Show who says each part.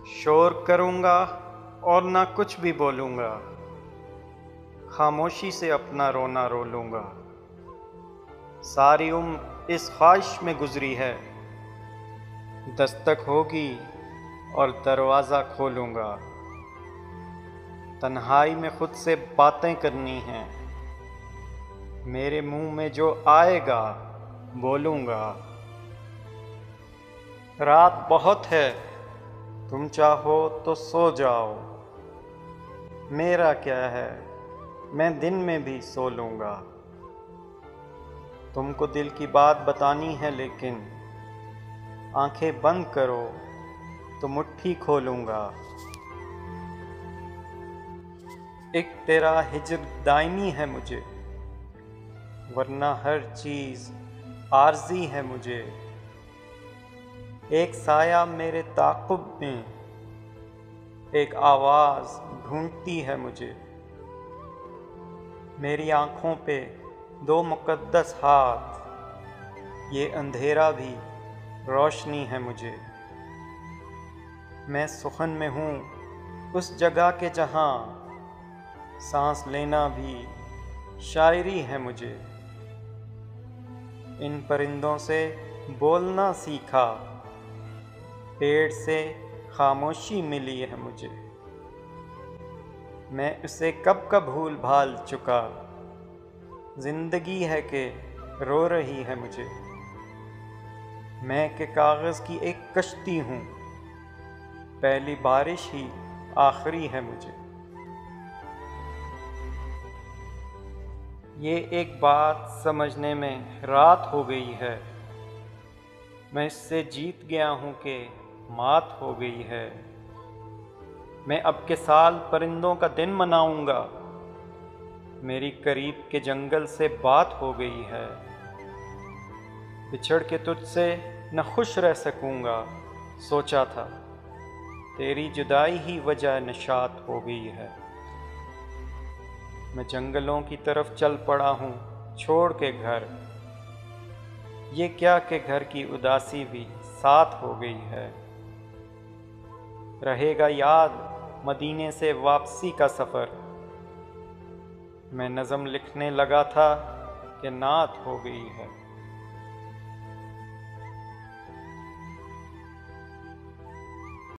Speaker 1: शोर करूँगा और ना कुछ भी बोलूँगा, खामोशी से अपना रोना रो लूँगा। सारी उम्र इस ख्वाहिश में गुजरी है, दस्तक होगी और दरवाज़ा खोलूँगा। तन्हाई में खुद से बातें करनी हैं, मेरे मुंह में जो आएगा बोलूँगा। रात बहुत है, तुम चाहो तो सो जाओ, मेरा क्या है, मैं दिन में भी सो लूँगा। तुमको दिल की बात बतानी है लेकिन आंखें बंद करो तो मुट्ठी खोलूँगा। एक तेरा हिज्र दायमी है मुझे, वरना हर चीज़ आर्जी है मुझे। एक साया मेरे ताक़ुब में, एक आवाज़ ढूंढती है मुझे। मेरी आँखों पे दो मुक़द्दस हाथ, ये अंधेरा भी रोशनी है मुझे। मैं सुखन में हूँ उस जगह के जहाँ सांस लेना भी शायरी है मुझे। इन परिंदों से बोलना सीखा, पेड़ से खामोशी मिली है मुझे। मैं उसे कब का भूल भाल चुका, जिंदगी है कि रो रही है मुझे। मैं के कागज़ की एक कश्ती हूँ, पहली बारिश ही आखिरी है मुझे। ये एक बात समझने में रात हो गई है, मैं इससे जीत गया हूँ कि मात हो गई है। मैं अब के साल परिंदों का दिन मनाऊंगा, मेरी करीब के जंगल से बात हो गई है। बिछड़ के तुझसे न खुश रह सकूंगा, सोचा था तेरी जुदाई ही वजह निशात हो गई है। मैं जंगलों की तरफ चल पड़ा हूँ छोड़ के घर, ये क्या कि घर की उदासी भी साथ हो गई है। रहेगा याद मदीने से वापसी का सफ़र, मैं नज़म लिखने लगा था कि नात हो गई है।